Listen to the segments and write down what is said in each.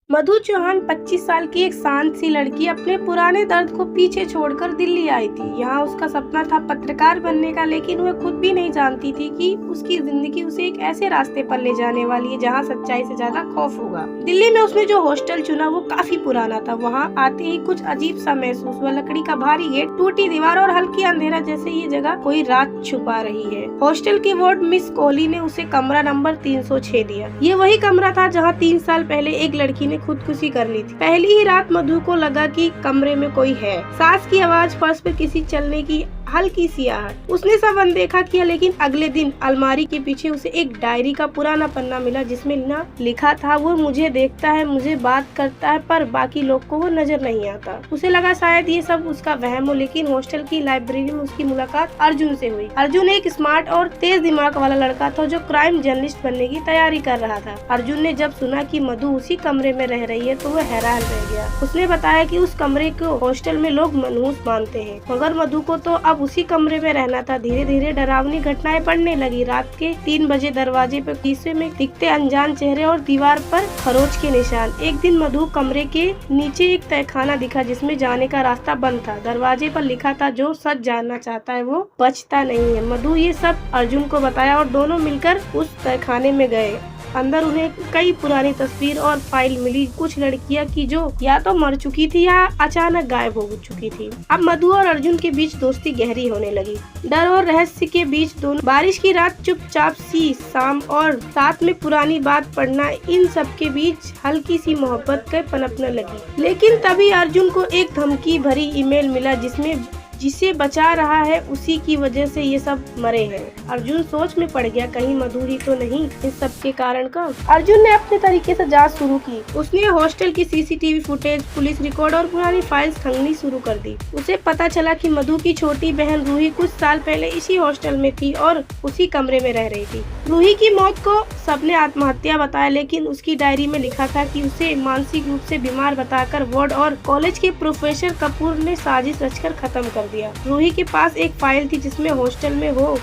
मधु चौहान 25 साल की एक शांत सी लड़की अपने पुराने दर्द को पीछे छोड़कर दिल्ली आई थी। यहाँ उसका सपना था पत्रकार बनने का, लेकिन वह खुद भी नहीं जानती थी कि उसकी जिंदगी उसे एक ऐसे रास्ते पर ले जाने वाली है जहाँ सच्चाई से ज्यादा खौफ होगा। दिल्ली में उसने जो हॉस्टल चुना वो काफी पुराना था। वहाँ आते ही कुछ अजीब सा महसूस हुआ। लकड़ी का भारी गेट, टूटी दीवार और हल्की अंधेरा, जैसे ये जगह कोई रात छुपा रही है। हॉस्टल की वार्ड मिस कोहली ने उसे कमरा नंबर 306 दिया। ये वही कमरा था जहाँ 3 साल पहले एक लड़की ने खुदकुशी कर ली थी। पहली ही रात मधु को लगा कि कमरे में कोई है। सांस की आवाज, फर्श पर किसी चलने की हल्की सी आहट। उसने सब अनदेखा किया, लेकिन अगले दिन अलमारी के पीछे उसे एक डायरी का पुराना पन्ना मिला जिसमें ना लिखा था, वो मुझे देखता है, मुझे बात करता है, पर बाकी लोग को वो नजर नहीं आता। उसे लगा शायद ये सब उसका वहम हो, लेकिन हॉस्टल की लाइब्रेरी में उसकी मुलाकात अर्जुन से हुई। अर्जुन एक स्मार्ट और तेज दिमाग वाला लड़का था जो क्राइम जर्नलिस्ट बनने की तैयारी कर रहा था। अर्जुन ने जब सुना कि मधु उसी कमरे में रह रही है तो वह हैरान रह गया। उसने बताया कि उस कमरे को हॉस्टल में लोग मनहूस मानते हैं, मगर मधु को तो अब उसी कमरे में रहना था। धीरे धीरे डरावनी घटनाएं बढ़ने लगी। रात के 3 बजे दरवाजे पर शीशे में दिखते अनजान चेहरे और दीवार पर खरोच के निशान। एक दिन मधु कमरे के नीचे एक तहखाना दिखा जिसमें जाने का रास्ता बंद था। दरवाजे पर लिखा था, जो सच जानना चाहता है वो बचता नहीं है। मधु ये सब अर्जुन को बताया और दोनों मिलकर उस तहखाने में गए। अंदर उन्हें कई पुरानी तस्वीर और फाइल मिली, कुछ लड़कियां की जो या तो मर चुकी थी या अचानक गायब हो चुकी थी। अब मधु और अर्जुन के बीच दोस्ती गहरी होने लगी। डर और रहस्य के बीच दोनों बारिश की रात, चुपचाप सी शाम और साथ में पुरानी बात पढ़ना, इन सब के बीच हल्की सी मोहब्बत के पनपने लगी। लेकिन तभी अर्जुन को एक धमकी भरी ईमेल मिला जिसमें जिसे बचा रहा है उसी की वजह से ये सब मरे हैं। अर्जुन सोच में पड़ गया, कहीं मधु ही तो नहीं इस सब के कारण का। अर्जुन ने अपने तरीके से जांच शुरू की। उसने हॉस्टल की सीसीटीवी फुटेज, पुलिस रिकॉर्ड और पुरानी फाइल्स खंगनी शुरू कर दी। उसे पता चला कि मधु की छोटी बहन रूही कुछ साल पहले इसी हॉस्टल में थी और उसी कमरे में रह रही थी। रूही की मौत को सबने आत्महत्या बताया, लेकिन उसकी डायरी में लिखा था कि उसे मानसिक रूप से बीमार बताकर वार्ड और कॉलेज के प्रोफेसर कपूर ने साजिश रचकर खत्म कर दिया। रूही के पास एक फाइल थी जिसमें हॉस्टल में हो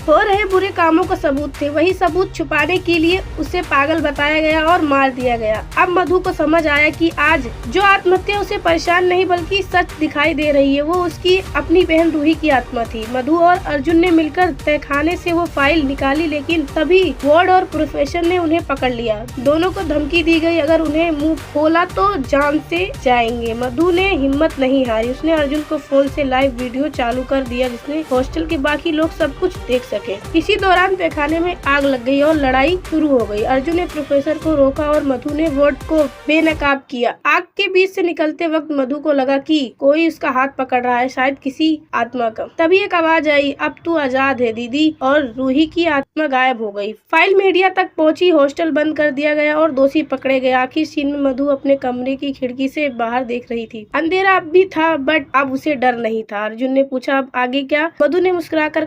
रहे बुरे कामों का सबूत थे। वही सबूत छुपाने के लिए उसे पागल बताया गया और मार दिया गया। अब मधु को समझ आया कि आज जो आत्महत्या उसे परेशान नहीं बल्कि सच दिखाई दे रही है, वो उसकी अपनी बहन रूही की आत्मा थी। मधु और अर्जुन ने मिलकर तहखाने से वो फाइल निकाली, लेकिन तभी वार्ड और प्रोफेसर ने उन्हें पकड़ लिया। दोनों को धमकी दी गई, अगर उन्हें मुंह खोला तो जान से जाएंगे। मधु ने हिम्मत नहीं हारी। उसने अर्जुन को फोन से लाइव वीडियो चालू कर दिया जिसमें हॉस्टल के बाकी लोग सब कुछ देख सके। इसी दौरान तहखाने में आग लग गई और लड़ाई शुरू हो गई। अर्जुन ने प्रोफेसर को रोका और मधु ने वार्ड को बेनकाब किया। आग के बीच से निकलते वक्त मधु को लगा कि कोई उसका हाथ पकड़ रहा है, शायद किसी आत्मा का। तभी एक आवाज आई, अब तू आजाद है दीदी, और रूही की आत्मा गायब हो गई। फाइल मीडिया तक पहुंची, हॉस्टल बंद कर दिया गया और दोषी पकड़े गए। आखिर सीन में मधु अपने कमरे की खिड़की से बाहर देख रही थी। अंधेरा अब भी था, बट अब उसे डर नहीं था। अर्जुन ने पूछा, अब आगे क्या? मधु ने मुस्कुराकर